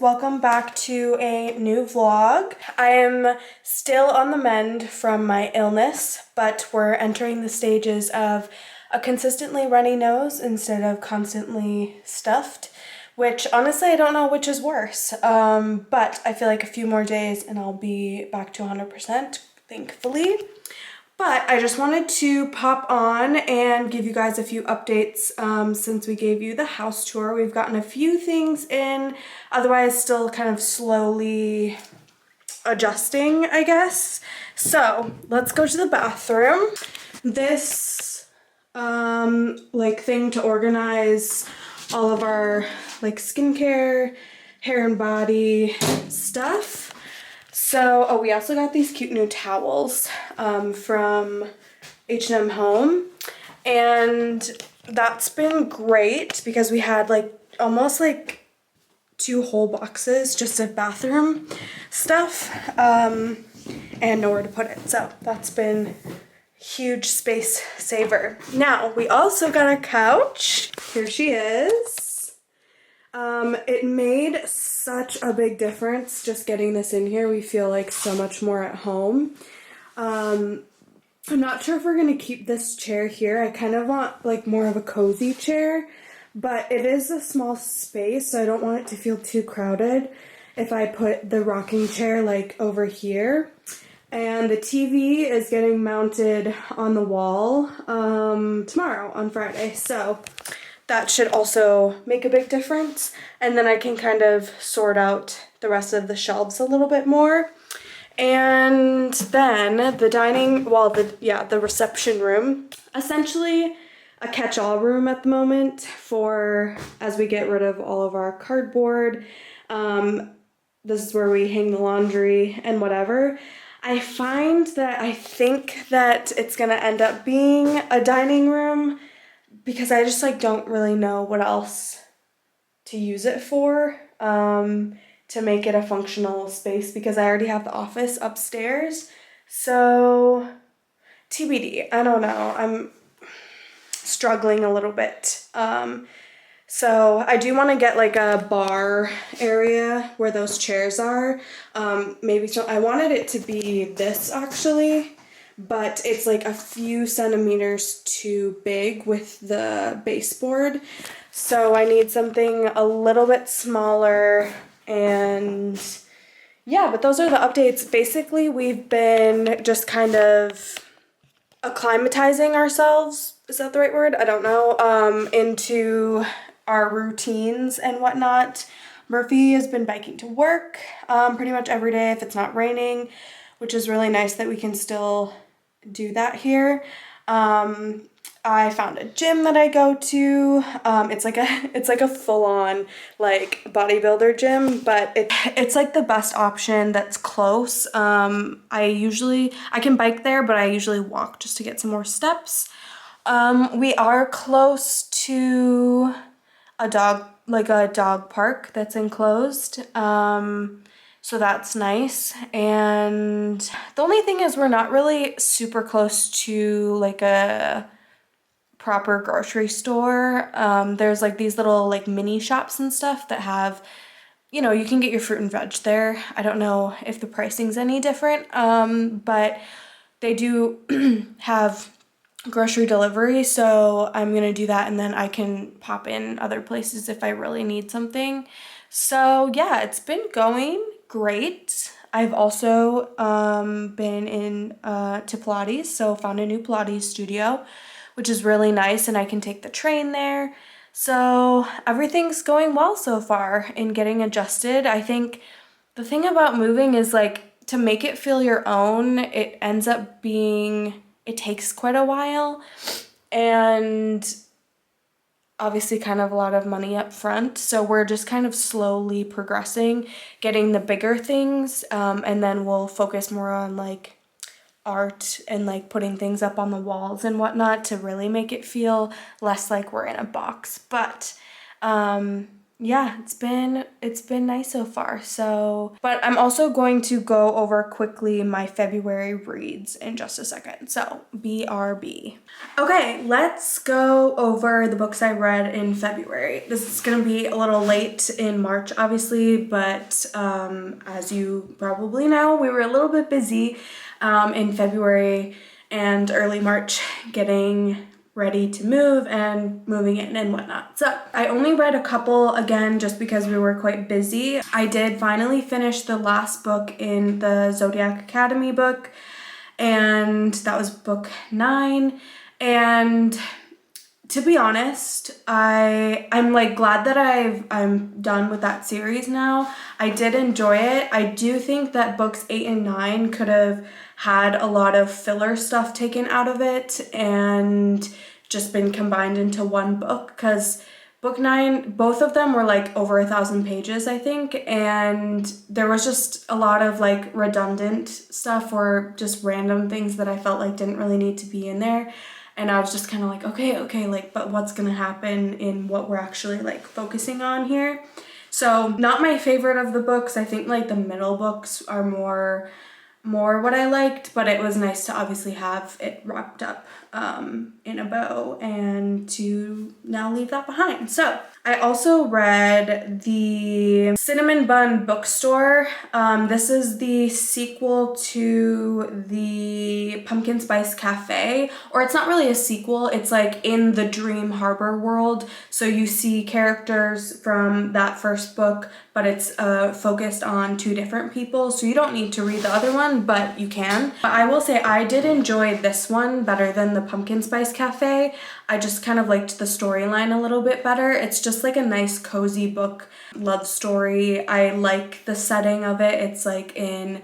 Welcome back to a new vlog. I am still on the mend from my illness, but we're entering the stages of a consistently runny nose instead of constantly stuffed, which honestly I don't know which is worse. But I feel like a few more days and I'll be back to 100%, thankfully. But I just wanted to pop on and give you guys a few updates since we gave you the house tour. We've gotten a few things in, otherwise still kind of slowly adjusting, I guess. So let's go to the bathroom. This like thing to organize all of our like skincare, hair and body stuff. So, we also got these cute new towels from H&M Home, and that's been great because we had like almost like 2 whole boxes just of bathroom stuff and nowhere to put it. So that's been huge space saver. Now, we also got a couch. Here she is. It made such a big difference just getting this in here. We feel like so much more at home. I'm not sure if we're gonna keep this chair here. I kind of want like more of a cozy chair, but it is a small space, so I don't want it to feel too crowded if I put the rocking chair like over here. And the TV is getting mounted on the wall tomorrow on Friday, so that should also make a big difference. And then I can kind of sort out the rest of the shelves a little bit more. And then the dining, well, the reception room, essentially a catch-all room at the moment for as we get rid of all of our cardboard. This is where we hang the laundry and whatever. I find that I think that it's gonna end up being a dining room because I just like don't really know what else to use it for to make it a functional space because I already have the office upstairs. So TBD, I don't know. I'm struggling a little bit. So I do want to get like a bar area where those chairs are. Maybe so. I wanted it to be this actually, but it's like a few centimeters too big with the baseboard. So I need something a little bit smaller, and yeah, but those are the updates. Basically, we've been just kind of acclimatizing ourselves, is that the right word? I don't know, into our routines and whatnot. Murphy has been biking to work pretty much every day if it's not raining, which is really nice that we can still do that here. I found a gym that I go to. It's like a full-on like bodybuilder gym, but it's like the best option that's close. I can bike there, but I usually walk just to get some more steps. We are close to a dog park that's enclosed. So that's nice. And the only thing is we're not really super close to like a proper grocery store. There's like these little like mini shops and stuff that have, you know, you can get your fruit and veg there. I don't know if the pricing's any different, but they do have grocery delivery, so I'm gonna do that and then I can pop in other places if I really need something. So yeah, it's been going great. I've also been in to Pilates, so found a new Pilates studio, which is really nice, and I can take the train there. So everything's going well so far in getting adjusted. I think the thing about moving is like to make it feel your own, it ends up being, it takes quite a while, and obviously kind of a lot of money up front. So we're just kind of slowly progressing, getting the bigger things, and then we'll focus more on like art and like putting things up on the walls and whatnot to really make it feel less like we're in a box. But yeah, it's been nice so far. So, but I'm also going to go over quickly my February reads in just a second. So, BRB. Okay, let's go over the books I read in February. This is gonna be a little late in March, obviously, but as you probably know, we were a little bit busy in February and early March getting ready to move and moving in and whatnot. So I only read a couple again just because we were quite busy. I did finally finish the last book in the Zodiac Academy book, and that was book 9. And to be honest, I'm like glad that I'm done with that series now. I did enjoy it. I do think that books 8 and 9 could have had a lot of filler stuff taken out of it and just been combined into one book, because book 9, both of them were like over 1,000 pages, I think, and there was just a lot of like redundant stuff or just random things that I felt like didn't really need to be in there. And I was just kind of like, okay, like, but what's gonna happen in what we're actually like focusing on here? So not my favorite of the books. I think like the middle books are more what I liked, but it was nice to obviously have it wrapped up in a bow and to now leave that behind. So I also read the Cinnamon Bun Bookstore. This is the sequel to the Pumpkin Spice Cafe, or it's not really a sequel, it's like in the Dream Harbor world. So you see characters from that first book, but it's focused on 2 different people. So you don't need to read the other one, but you can. But I will say I did enjoy this one better than the Pumpkin Spice Cafe. I just kind of liked the storyline a little bit better. It's just like a nice cozy book, love story. I like the setting of it. It's like in,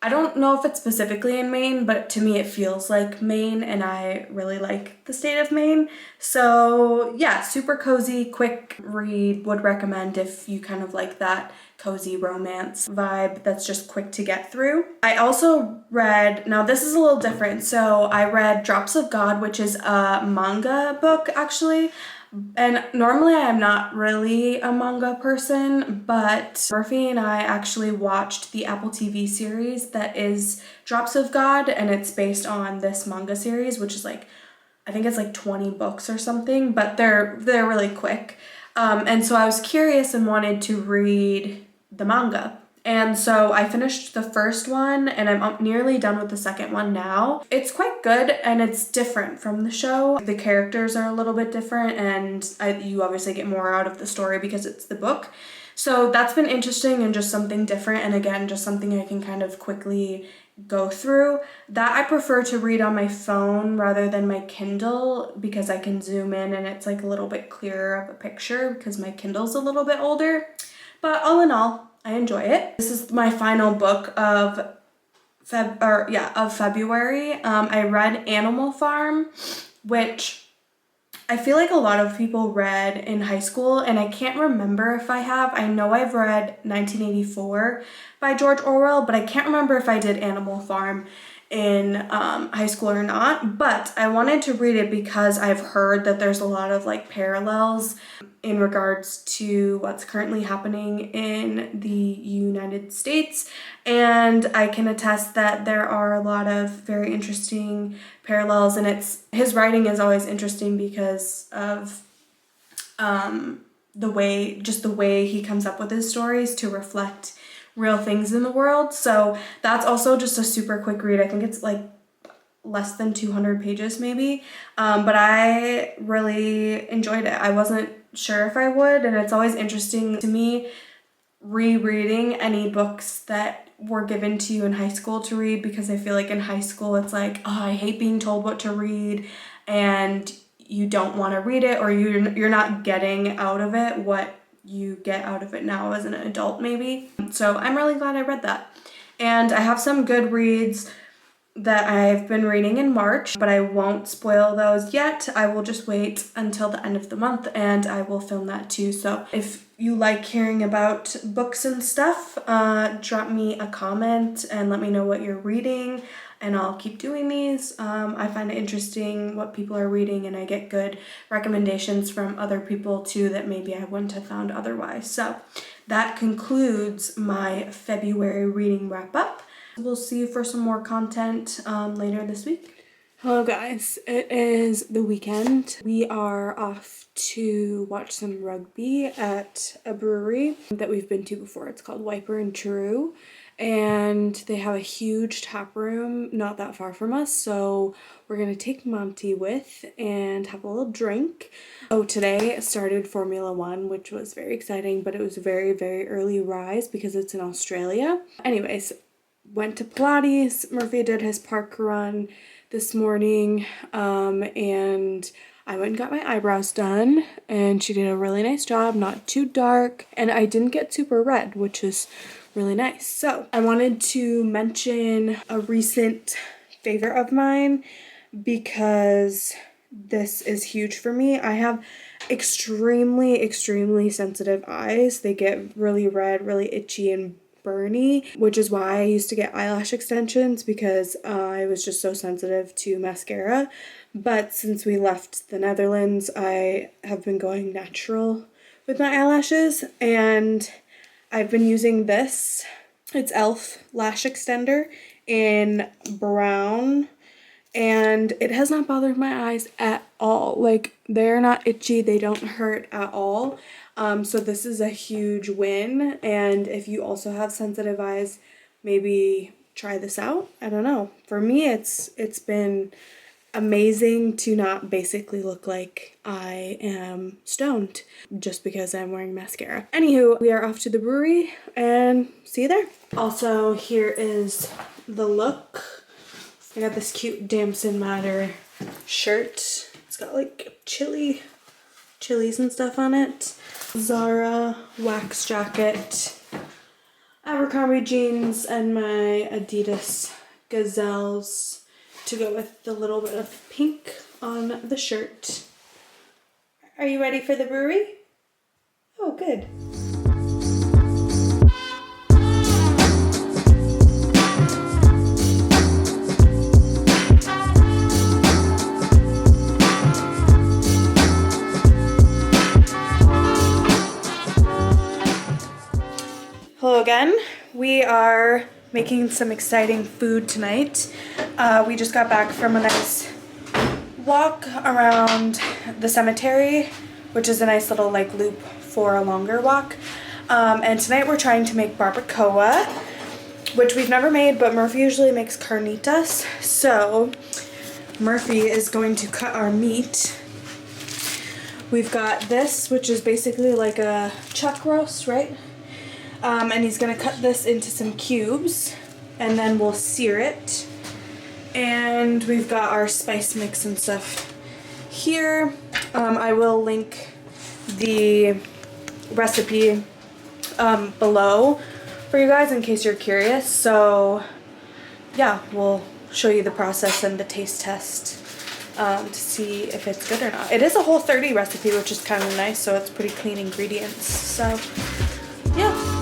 I don't know if it's specifically in Maine, but to me it feels like Maine, and I really like the state of Maine. So yeah, super cozy, quick read, would recommend if you kind of like that cozy romance vibe that's just quick to get through. I also read, now this is a little different, so I read Drops of God, which is a manga book actually. And normally I am not really a manga person, but Murphy and I actually watched the Apple TV series that is Drops of God, and it's based on this manga series, which is like, I think it's like 20 books or something, but they're really quick. And so I was curious and wanted to read the manga. And so I finished the first one and I'm nearly done with the second one now. It's quite good and it's different from the show. The characters are a little bit different, and you obviously get more out of the story because it's the book. So that's been interesting and just something different, and again, just something I can kind of quickly go through. That I prefer to read on my phone rather than my Kindle, because I can zoom in and it's like a little bit clearer of a picture because my Kindle's a little bit older. But all in all, I enjoy it. This is my final book of February. I read Animal Farm, which I feel like a lot of people read in high school, and I can't remember if I have. I know I've read 1984 by George Orwell, but I can't remember if I did Animal Farm in high school or not. But I wanted to read it because I've heard that there's a lot of like parallels in regards to what's currently happening in the United States, and I can attest that there are a lot of very interesting parallels, and his writing is always interesting because of the way he comes up with his stories to reflect real things in the world. So that's also just a super quick read. I think it's like less than 200 pages maybe, but I really enjoyed it. I wasn't sure if I would, and it's always interesting to me rereading any books that were given to you in high school to read, because I feel like in high school it's like, oh, I hate being told what to read, and you don't want to read it, or you're not getting out of it what you get out of it now as an adult maybe. So I'm really glad I read that. And I have some good reads that I've been reading in March, but I won't spoil those yet. I will just wait until the end of the month and I will film that too. So if you like hearing about books and stuff, drop me a comment and let me know what you're reading and I'll keep doing these. I find it interesting what people are reading and I get good recommendations from other people too that maybe I wouldn't have found otherwise. So that concludes my February reading wrap up. We'll see you for some more content later this week. Hello guys, it is the weekend. We are off to watch some rugby at a brewery that we've been to before. It's called Wiper and True, and they have a huge tap room not that far from us, so we're gonna take Monty with and have a little drink. Oh, today started Formula One, which was very exciting, but it was a very, very early rise because it's in Australia. Anyways, went to Pilates. Murphy did his park run this morning, and I went and got my eyebrows done, and she did a really nice job, not too dark, and I didn't get super red, which is really nice. So I wanted to mention a recent favorite of mine because this is huge for me. I have extremely sensitive eyes. They get really red, really itchy, and burny, which is why I used to get eyelash extensions because I was just so sensitive to mascara. But since we left the Netherlands, I have been going natural with my eyelashes, and I've been using this. It's e.l.f. lash extender in brown, and it has not bothered my eyes at all. Like, they're not itchy, they don't hurt at all. So this is a huge win, and if you also have sensitive eyes, maybe try this out. I don't know. For me, it's been amazing to not basically look like I am stoned just because I'm wearing mascara. Anywho, we are off to the brewery and see you there. Also, here is the look. I got this cute Damson Matter shirt. It's got like chilies and stuff on it. Zara wax jacket, Abercrombie jeans, and my Adidas Gazelles to go with the little bit of pink on the shirt. Are you ready for the brewery? Oh, good. Hello again. We are making some exciting food tonight. We just got back from a nice walk around the cemetery, which is a nice little like loop for a longer walk. And tonight we're trying to make barbacoa, which we've never made, but Murphy usually makes carnitas. So Murphy is going to cut our meat. We've got this, which is basically like a chuck roast, right? And he's gonna cut this into some cubes and then we'll sear it. And we've got our spice mix and stuff here. I will link the recipe below for you guys in case you're curious. So yeah, we'll show you the process and the taste test to see if it's good or not. It is a Whole30 recipe, which is kind of nice, so it's pretty clean ingredients. So yeah.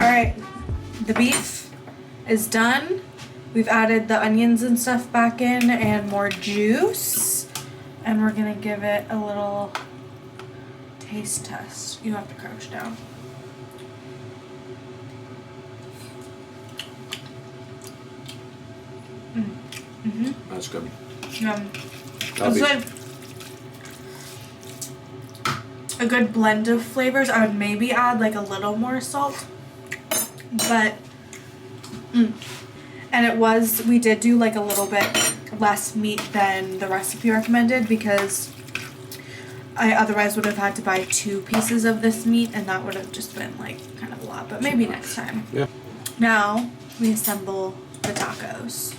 right, the beef is done. We've added the onions and stuff back in and more juice. And we're gonna give it a little taste test. You have to crouch down. That's good. It's like a good blend of flavors. I would maybe add like a little more salt, but and it was, we did do like a little bit less meat than the recipe recommended because I otherwise would have had to buy 2 pieces of this meat and that would have just been like kind of a lot, but maybe next time. Yeah. Now we assemble the tacos.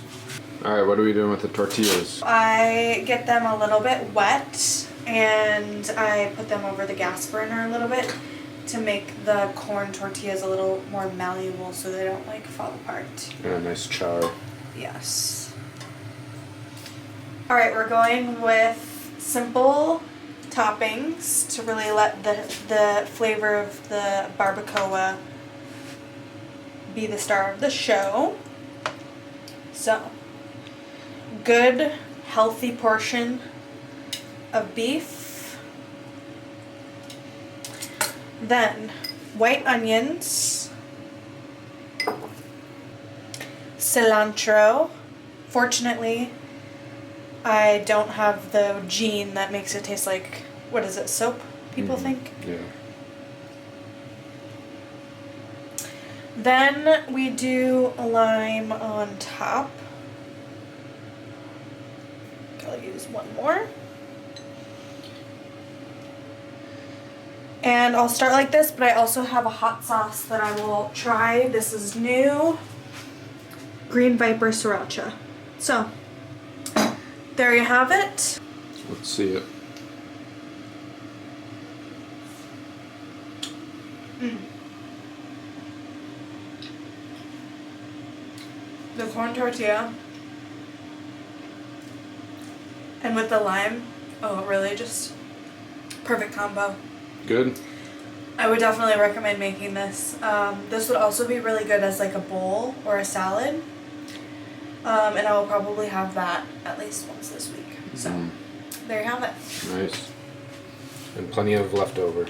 Alright, what are we doing with the tortillas? I get them a little bit wet and I put them over the gas burner a little bit to make the corn tortillas a little more malleable so they don't like fall apart. And a nice char. Yes. Alright, we're going with simple toppings to really let the flavor of the barbacoa be the star of the show. So, good, healthy portion of beef. Then, white onions, cilantro. Fortunately, I don't have the gene that makes it taste like, what is it, soap, people think? Yeah. Then we do lime on top. I'll use one more. And I'll start like this, but I also have a hot sauce that I will try. This is new. Green Viper Sriracha. So, there you have it. Let's see it. The corn tortilla. And with the lime, oh, really just perfect combo. Good? I would definitely recommend making this. This would also be really good as like a bowl or a salad. And I will probably have that at least once this week. So, there you have it. Nice. And plenty of leftover.